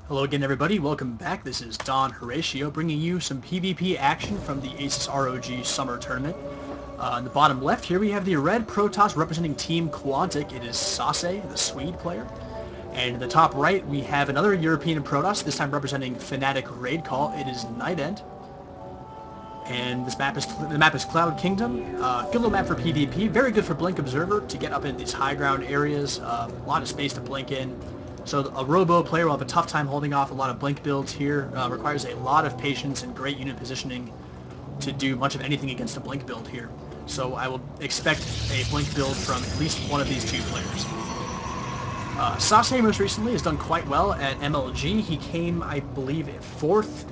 Hello again, everybody. Welcome back. This is Don Horatio bringing you some PvP action from the ASUS ROG Summer Tournament. In the bottom left here we have the red Protoss representing Team Quantic. It is SaSe, the Swede player. And in the top right we have another European Protoss, this time representing Fnatic Raid Call. It is NightEnD. And the map is Cloud Kingdom. Good little map for PvP. Very good for Blink Observer to get up in these high ground areas. A lot of space to blink in. So a Robo player will have a tough time holding off a lot of Blink builds here. Requires a lot of patience and great unit positioning to do much of anything against a Blink build here. So I will expect a Blink build from at least one of these two players. SaSe most recently has done quite well at MLG. He came, I believe, 4th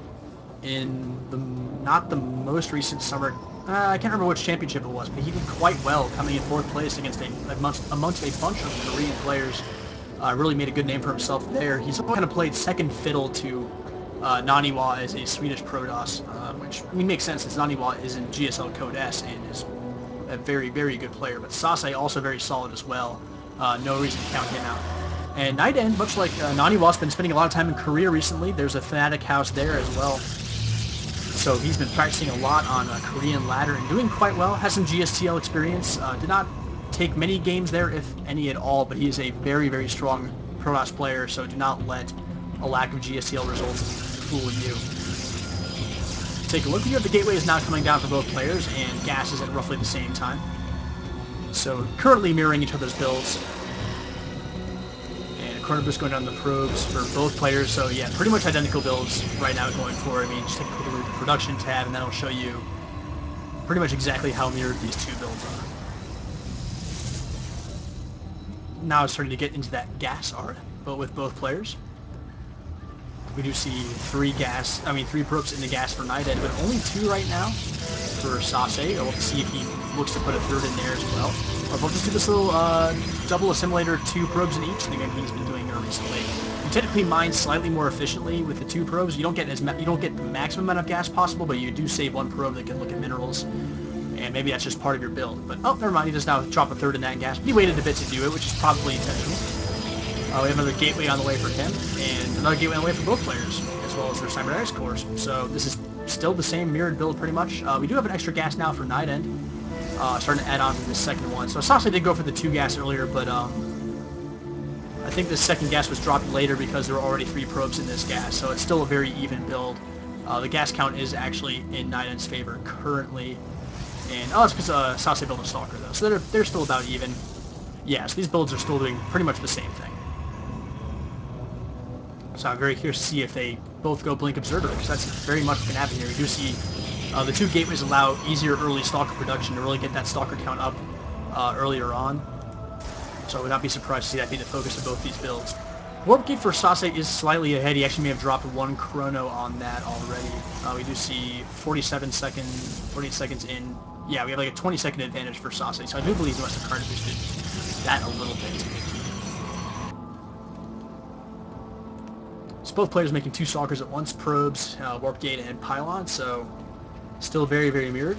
in not the most recent summer. I can't remember which championship it was, but he did quite well coming in 4th place against amongst a bunch of Korean players. Really made a good name for himself there. He's kind of played second fiddle to Naniwa as a Swedish Protoss, which makes sense since Naniwa is in GSL Code S and is a very, very good player. But SaSe also very solid as well. No reason to count him out. And NightEnD, much like Naniwa's been spending a lot of time in Korea recently, there's a Fnatic house there as well. So he's been practicing a lot on Korean ladder and doing quite well. Has some GSTL experience. Did not take many games there, if any at all, but he is a very, very strong Protoss player, so do not let a lack of GSTL results fool you. Take a look here. The gateway is now coming down for both players, and gas is at roughly the same time. So currently mirroring each other's builds. And Chronobus going down the probes for both players, so yeah, pretty much identical builds right now going forward. I mean, just take a quick look at the production tab, and that'll show you pretty much exactly how mirrored these two builds are. Now it's starting to get into that gas art, but with both players. We do see three probes in the gas for NightEnD, but only 2 right now for SaSe. We'll see if he looks to put a 3rd in there as well. Or we'll just do this little double assimilator, 2 probes in each thing that he's been doing recently. You typically mine slightly more efficiently with the 2 probes. You don't get the maximum amount of gas possible, but you do save 1 probe that can look at minerals. And maybe that's just part of your build. But, oh, never mind, he does now drop a 3rd in that gas. He waited a bit to do it, which is probably intentional. We have another gateway on the way for him, and another gateway on the way for both players, as well as their cybernetics cores. So this is still the same mirrored build, pretty much. We do have an extra gas now for NightEnD, starting to add on to the second one. So SaSe did go for the 2 gas earlier, but I think the second gas was dropped later because there were already 3 probes in this gas, so it's still a very even build. The gas count is actually in NightEnd's favor currently. And, oh, it's because SaSe built a Stalker, though, so they're still about even. Yeah, so these builds are still doing pretty much the same thing. So I'm very curious to see if they both go Blink Observer, because that's very much what can happen here. We do see the 2 gateways allow easier early Stalker production to really get that Stalker count up earlier on. So I would not be surprised to see that be the focus of both these builds. Warp Gate for SaSe is slightly ahead. He actually may have dropped 1 chrono on that already. We do see 48 seconds in. Yeah, we have like a 20-second advantage for SaSe, so I do believe he must have card boosted that a little bit. So both players making 2 Stalkers at once, probes, Warp Gate, and Pylon, so still very, very mirrored.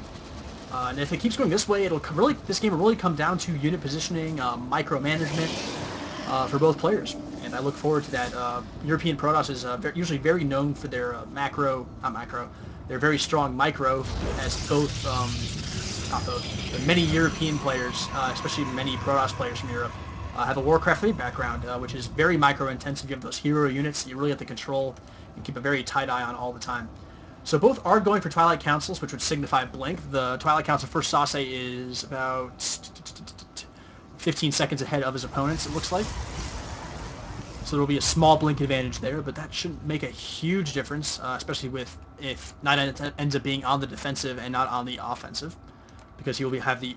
And if it keeps going this way, this game will really come down to unit positioning, micromanagement for both players. And I look forward to that. European Protoss is usually very known for their they're very strong micro, as but many European players, especially many Protoss players from Europe, have a Warcraft 3 background, which is very micro-intensive. You have those hero units that you really have to control and keep a very tight eye on all the time. So both are going for Twilight Councils, which would signify Blink. The Twilight Council for SaSe is about 15 seconds ahead of his opponents, it looks like. So there'll be a small Blink advantage there, but that shouldn't make a huge difference, especially if NightEnD ends up being on the defensive and not on the offensive, because he will have the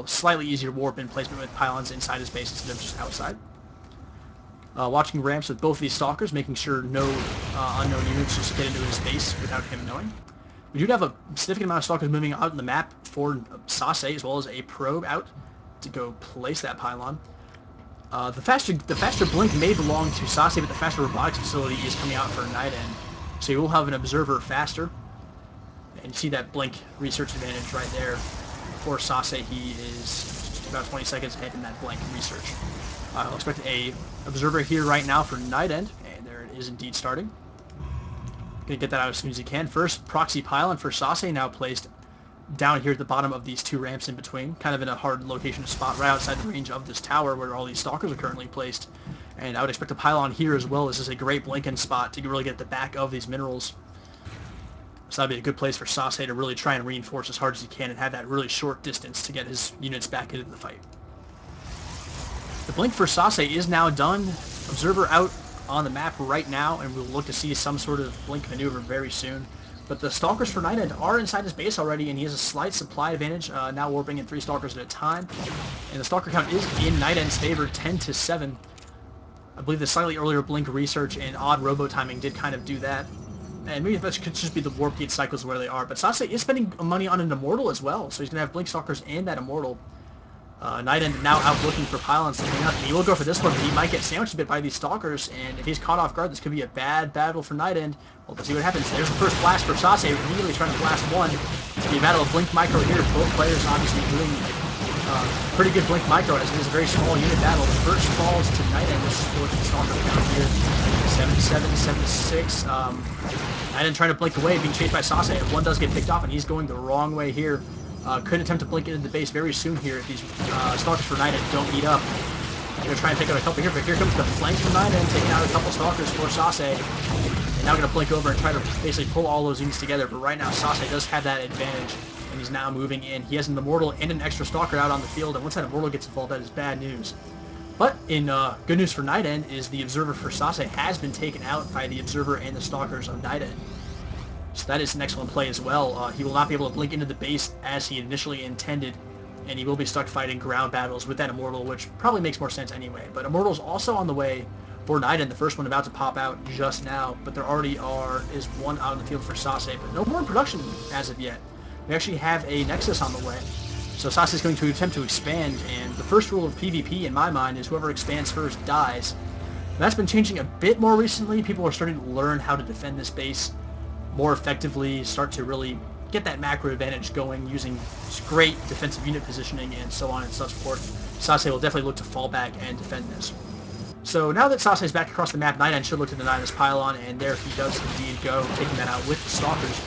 slightly easier warp in placement with pylons inside his base instead of just outside. Watching ramps with both of these Stalkers, making sure no unknown units just get into his base without him knowing. We do have a significant amount of Stalkers moving out in the map for SaSe, as well as a probe out to go place that pylon. The faster Blink may belong to SaSe, but the faster robotics facility is coming out for NightEnD. So you will have an observer faster. And you see that Blink research advantage right there. For SaSe, he is about 20 seconds ahead in that Blink research. I'll expect a observer here right now for NightEnD, and there it is indeed starting. Gonna get that out as soon as he can. First, proxy pylon for SaSe now placed down here at the bottom of these two ramps in between, kind of in a hard location to spot right outside the range of this tower where all these stalkers are currently placed. And I would expect a pylon here as well. This is a great blink-in spot to really get at the back of these minerals. So that'd be a good place for SaSe to really try and reinforce as hard as he can and have that really short distance to get his units back into the fight. The blink for SaSe is now done. Observer out on the map right now, and we'll look to see some sort of blink maneuver very soon. But the stalkers for NightEnD are inside his base already, and he has a slight supply advantage, now warping in 3 stalkers at a time. And the stalker count is in NightEnd's favor, 10-7. I believe the slightly earlier blink research and odd robo timing did kind of do that. And maybe that could just be the warp gate cycles where they are. But SaSe is spending money on an immortal as well, so he's going to have blink stalkers and that immortal. NightEnD now out looking for pylons to hang up. He will go for this one, but he might get sandwiched a bit by these stalkers, and if he's caught off guard, this could be a bad battle for NightEnD. Well, let's see what happens. There's the first blast for SaSe, immediately trying to blast one. It's going to be a battle of blink micro here. Both players obviously doing pretty good blink micro, as it is a very small unit battle. The first falls to NightEnD. This is for the stalker count here. 7-7, 7-6. NightEnD trying to blink away, being chased by SaSe. One does get picked off, and he's going the wrong way here. Could attempt to blink into the base very soon here if these stalkers for NightEnD don't meet up. They're going to try and take out a couple here, but here comes the flank from NightEnD, taking out a couple stalkers for SaSe. And now going to blink over and try to basically pull all those units together, but right now SaSe does have that advantage, and he's now moving in. He has an immortal and an extra stalker out on the field, and once that immortal gets involved, that is bad news. But in good news for NightEnD is the observer for SaSe has been taken out by the observer and the stalkers of NightEnD. So that is an excellent play as well. He will not be able to blink into the base as he initially intended, and he will be stuck fighting ground battles with that immortal, which probably makes more sense anyway. But immortal's also on the way for NightEnD, the first one about to pop out just now, but there already is one out on the field for SaSe, but no more in production as of yet. We actually have a Nexus on the way. So SaSe is going to attempt to expand, and the first rule of PvP in my mind is whoever expands first dies. That's been changing a bit more recently. People are starting to learn how to defend this base more effectively, start to really get that macro advantage going using great defensive unit positioning and so on and so forth. SaSe will definitely look to fall back and defend this. So now that SaSe is back across the map, NightEnD should look to deny this pylon, and there he does indeed go, taking that out with the stalkers.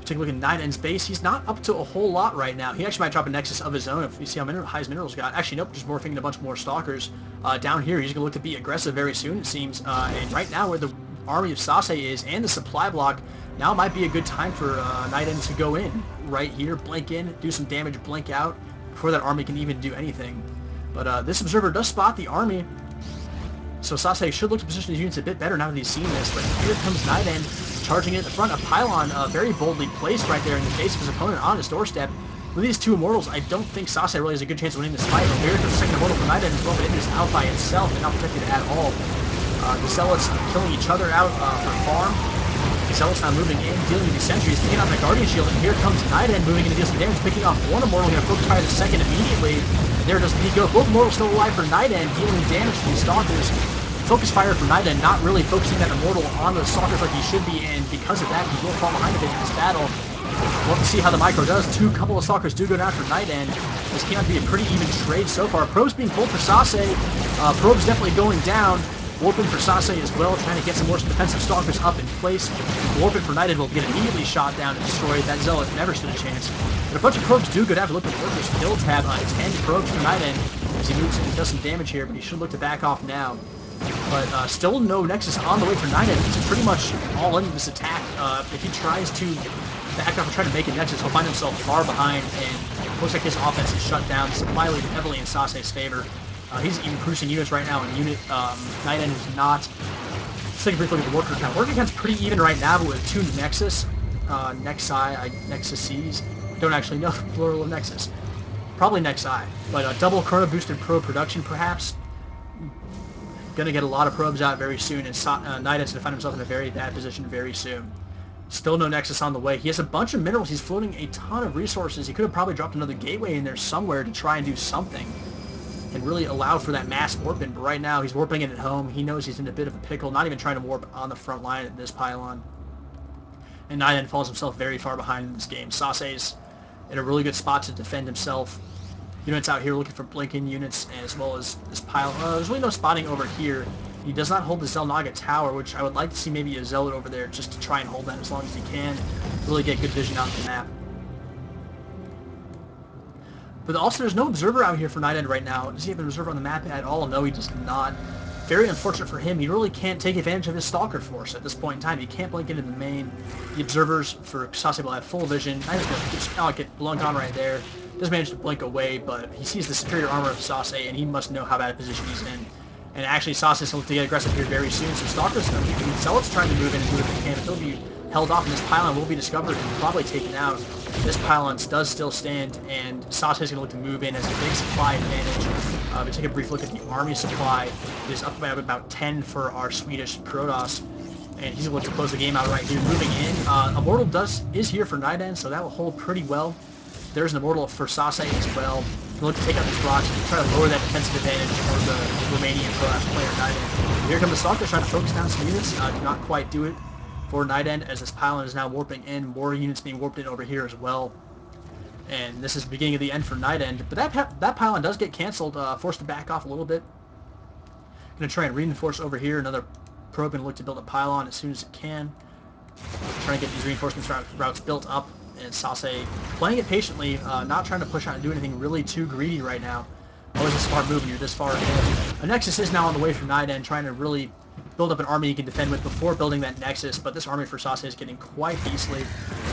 Take a look at NightEnd's base. He's not up to a whole lot right now. He actually might drop a Nexus of his own if you see how high his minerals got. Actually, nope, just morphing in a bunch more stalkers. Down here, he's going to look to be aggressive very soon, it seems. And right now, where the army of SaSe is and the supply block, now might be a good time for NightEnD to go in. Right here, blink in, do some damage, blink out, before that army can even do anything. But this observer does spot the army, so SaSe should look to position his units a bit better now that he's seen this. But here comes NightEnD, charging in at the front. A pylon very boldly placed right there in the face of his opponent on his doorstep. With these two immortals, I don't think SaSe really has a good chance of winning this fight. Here comes the second immortal for NightEnD as well, but it is out by itself and not protected at all. The Zealots killing each other out for farm. The Zealots now moving in, dealing with these sentries, taking out the Guardian Shield, and here comes NightEnD moving in to deal some damage, picking off one immortal, going to focus fire the second immediately. And there does he go. Both immortals still alive for NightEnD, dealing damage to these stalkers. Focus fire for NightEnD, not really focusing that immortal on the stalkers like he should be, and because of that, he will fall behind a bit in this battle. We'll have to see how the micro does. Couple of stalkers do go down for NightEnD. This came out to be a pretty even trade so far. Probes being pulled for SaSe. Probes definitely going down. Warping for SaSe as well, trying to get some more defensive stalkers up in place. Warping for NightEnD will get immediately shot down and destroyed. That Zealot never stood a chance. But a bunch of probes do go down. Look at the workers kill tab on 10 probes for NightEnD as he moves in and does some damage here, but he should look to back off now. But still no Nexus on the way for NightEnD. He's pretty much all in this attack. If he tries to back off and try to make a Nexus, he'll find himself far behind, and looks like his offense is shut down. Supply lead heavily in SaSe's favor. He's even producing units right now, and NightEnD is not. Let's take a brief look at the worker count. Worker count's pretty even right now, but with 2 Nexus, Nexuses. Don't actually know the plural of Nexus. Probably Nexi, but double Chrono boosted probe production perhaps. Gonna get a lot of probes out very soon, and NightEnd's gonna find himself in a very bad position very soon. Still no Nexus on the way. He has a bunch of minerals. He's floating a ton of resources. He could have probably dropped another gateway in there somewhere to try and do something and really allow for that mass warp in, but right now he's warping it at home. He knows he's in a bit of a pickle, not even trying to warp on the front line at this pylon. And NightEnD falls himself very far behind in this game. SaSe's in a really good spot to defend himself. Units out here looking for blink-in units, as well as this pylon. There's really no spotting over here. He does not hold the Zelnaga Tower, which I would like to see maybe a Zealot over there just to try and hold that as long as he can. Really get good vision out of the map. But also, there's no observer out here for NightEnD right now. Does he have an observer on the map at all? No, he does not. Very unfortunate for him. He really can't take advantage of his Stalker Force at this point in time. He can't blink into the main. The observers for SaSe will have full vision. NightEnd's going to get blunked on right there. Does manage to blink away, but he sees the superior armor of SaSe, and he must know how bad a position he's in. And actually, SaSe is going to get aggressive here very soon. So Stalker's going to be... Zealot's trying to move in and do what they can, but they'll be held off, and this pylon will be discovered and probably taken out. This pylon does still stand, and SaSe is going to look to move in as a big supply advantage. We take a brief look at the army supply. It is up by about 10 for our Swedish Protoss, and he's going to close the game out right here. Moving in, Immortal is here for NightEnD, so that will hold pretty well. There's an Immortal for SaSe as well. Look to take out these rocks and try to lower that defensive advantage for the Romanian Protoss player NightEnD. Here comes the Stalker trying to focus down some units. Do not quite do it for NightEnD, as this pylon is now warping in. More units being warped in over here as well. And this is the beginning of the end for NightEnD. But that pylon does get canceled, forced to back off a little bit. Going to try and reinforce over here. Another probe going to look to build a pylon as soon as it can. Trying to get these reinforcements routes built up. And SaSe playing it patiently, not trying to push out and do anything really too greedy right now. Always a smart move when you're this far ahead. A Nexus is now on the way from NightEnD, trying to really build up an army you can defend with before building that Nexus, but this army for SaSe is getting quite beastly.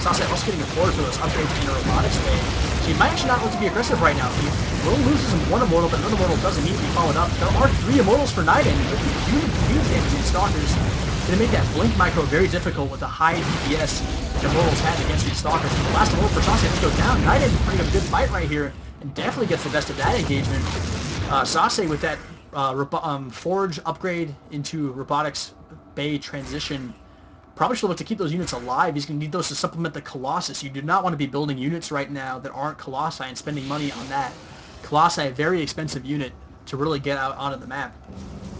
SaSe also getting a forward for those upgrades in the robotics bay. So he might actually not look to be aggressive right now. He will lose one Immortal, but another Immortal does immediately follow it up. There are 3 Immortals for NightEnD. Huge damage in Stalkers. Going to make that Blink Micro very difficult with the high DPS that Immortals have against these Stalkers. The last Immortal for SaSe has to go down. NightEnD putting up a good fight right here, and definitely gets the best of that engagement. SaSe with that Forge upgrade into Robotics Bay transition probably should look to keep those units alive. He's going to need those to supplement the Colossus. You do not want to be building units right now that aren't Colossi and spending money on that. Colossi, a very expensive unit to really get out onto the map.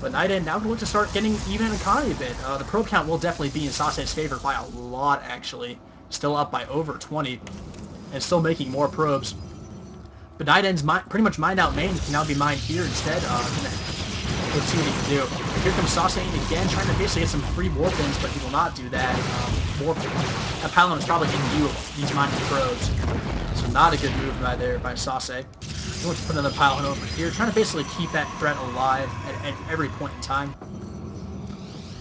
But NightEnD now going to look to start getting even in economy a bit. The probe count will definitely be in SaSe's favor by a lot, actually. Still up by over 20, and still making more probes. But NightEnd's pretty much mined out main. Can now be mined here instead. Let's see what he can do. Here comes SaSe again, trying to basically get some free warp-ins, but he will not do that. That pylon is probably in view of these mining probes. So not a good move by SaSe. He wants to put another pylon over here, trying to basically keep that threat alive at every point in time.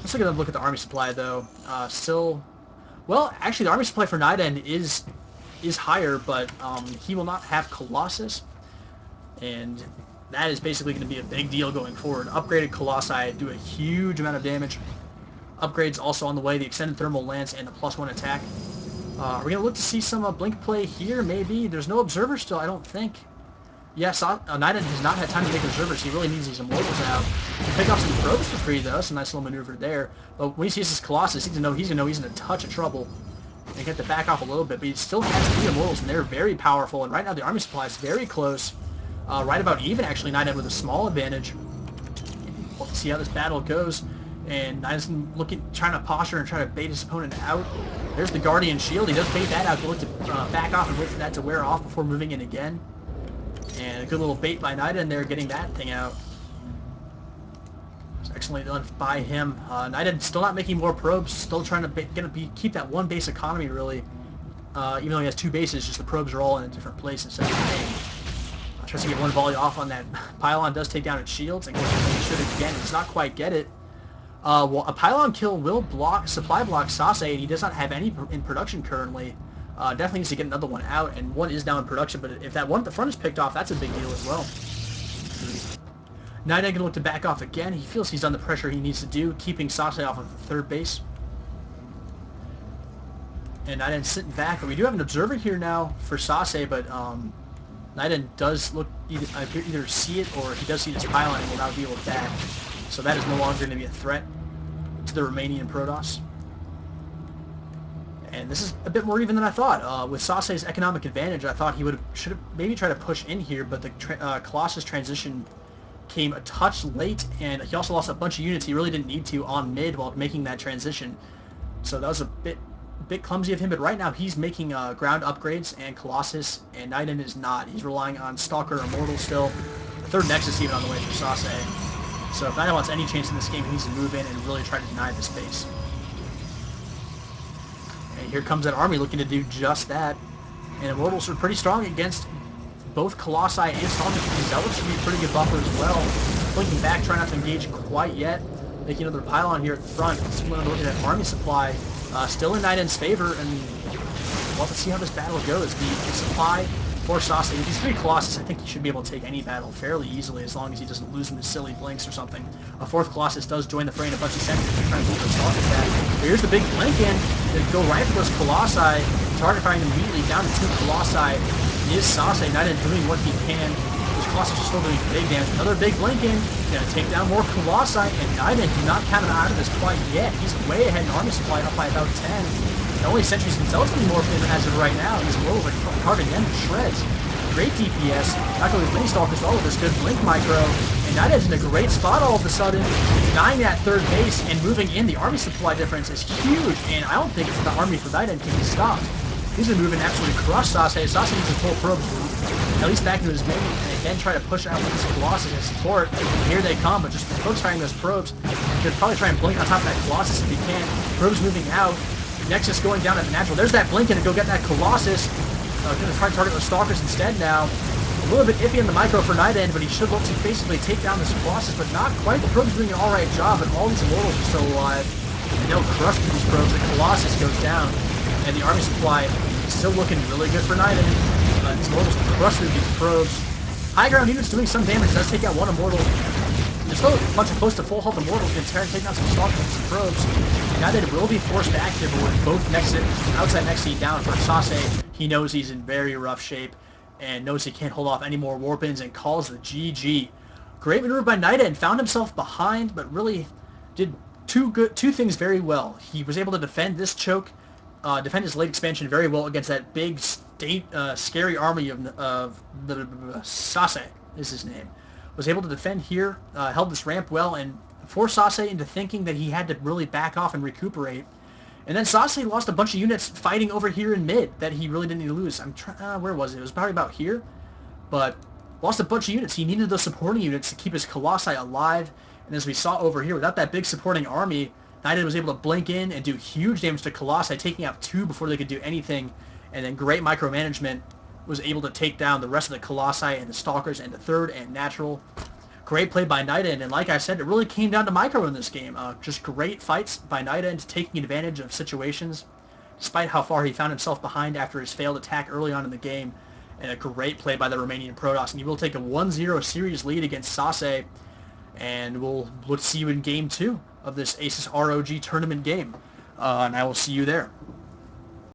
Let's take a look at the army supply, though. Well, actually, the army supply for NightEnD is higher, but he will not have Colossus, and that is basically going to be a big deal going forward. Upgraded Colossi do a huge amount of damage. Upgrades also on the way, the extended thermal lance and the +1 attack. We're going to look to see some blink play here, maybe. There's no observer still, I don't think. Yes, NightEnD has not had time to make observers. He really needs these Immortals out. Pick off some probes for free, though. Some nice little maneuver there. But when he sees this Colossus, he's going to know he's in a touch of trouble. And get to back off a little bit, but he still has 3 Immortals, and they're very powerful. And right now, the army supply is very close. Right about even, actually, NightEnD with a small advantage. We'll see how this battle goes. And NightEnd's trying to posture and try to bait his opponent out. There's the Guardian Shield. He does bait that out. He'll look to back off and wait for that to wear off before moving in again. And a good little bait by NightEnD there, getting that thing out. It's excellently done by him. NightEnD still not making more probes. Still trying to keep that one base economy, really. Even though he has 2 bases, just the probes are all in a different place instead of the main. Tries to get one volley off on that. Pylon does take down its shields, and he should again. Does not quite get it. Well, a pylon kill will supply block SaSe, and he does not have any in production currently. Definitely needs to get another one out, and one is now in production, but if that one at the front is picked off, that's a big deal as well. NightEnD going to look to back off again. He feels he's done the pressure he needs to do, keeping SaSe off of the 3rd base. And NightEnd's sitting back, but we do have an observer here now for SaSe, but NightEnD does look either see it or he does see this pylon and will now deal with that. So that is no longer going to be a threat to the Romanian Protoss. And this is a bit more even than I thought. With SaSe's economic advantage, I thought he should have maybe tried to push in here, but the Colossus transition came a touch late, and he also lost a bunch of units he really didn't need to on mid while making that transition. So that was a bit clumsy of him, but right now he's making ground upgrades and Colossus, and NightEnD is not. He's relying on Stalker or Immortal still. The 3rd Nexus even on the way for SaSe. So if Nighten wants any chance in this game, he needs to move in and really try to deny this base. And here comes that army looking to do just that. And Immortals are pretty strong against both Colossi and Sonic. Zealots should be a pretty good buffer as well. Blinking back, trying not to engage quite yet. Making another pylon here at the front. Still looking at army supply. Still in Nighten's favor, and we'll have to see how this battle goes. The supply for Sase, with these 3 Colossus, I think he should be able to take any battle fairly easily as long as he doesn't lose them to silly blinks or something. A 4th Colossus does join the fray in a bunch of sentries to try and keep those Stalkers back. But here's the big blink in. They go right for those Colossi, target firing immediately down to 2 Colossi. Is Sase, Nighten doing what he can. Those Colossus are still doing big damage. Another big blink in. Gonna take down more Colossi, and Nighten cannot count him out of this quite yet. He's way ahead in army supply, up by about 10. The only sentries can relatively morphed in as of right now. These Immortals are carving them to shreds. Great DPS. Not going with mini Stalkers, all of this good blink micro. And Nighten's in a great spot all of a sudden, denying that 3rd base and moving in. The army supply difference is huge, and I don't think the army for Nighten can be stopped. He's been moving absolutely crush Sase. Sase needs to pull probes at least back into his main, and again try to push out with this Colossus as support. And here they come, but just folks firing those probes. Could probably try and blink on top of that Colossus if he can. Probes moving out. Nexus going down at the natural. There's that blink in to go get that Colossus. Going to try to target those Stalkers instead now. A little bit iffy in the micro for Nighten, but he should look to basically take down this Colossus, but not quite. The probes doing an alright job, but all these Immortals are still alive. And they'll crush through these probes. The Colossus goes down, and the army supply is still looking really good for Nighten. These Immortals crush through these probes. High ground units doing some damage. Does take out 1 Immortal. There's still a bunch of close to full health Immortals can take down some Stalkers and some probes. And Nighten will be forced back here, but with both outside Nexus down for Sase, he knows he's in very rough shape and knows he can't hold off any more Warpins and calls the GG. Great maneuver by Nighten, found himself behind, but really did two things very well. He was able to defend this choke, defend his late expansion very well against that big, scary army of the Sase is his name. Was able to defend here, held this ramp well, and forced Sase into thinking that he had to really back off and recuperate. And then Sase lost a bunch of units fighting over here in mid that he really didn't need to lose. I'm trying, where was it? It was probably about here, but lost a bunch of units. He needed those supporting units to keep his Colossi alive. And as we saw over here, without that big supporting army, Nighten was able to blink in and do huge damage to Colossi, taking out 2 before they could do anything. And then great micromanagement was able to take down the rest of the Colossi and the Stalkers and the 3rd and natural. Great play by Nighten, and like I said, it really came down to micro in this game. Just great fights by Nighten, taking advantage of situations, despite how far he found himself behind after his failed attack early on in the game. And a great play by the Romanian Protoss, and he will take a 1-0 series lead against Sase, and we'll see you in Game 2 of this ASUS ROG tournament game. And I will see you there.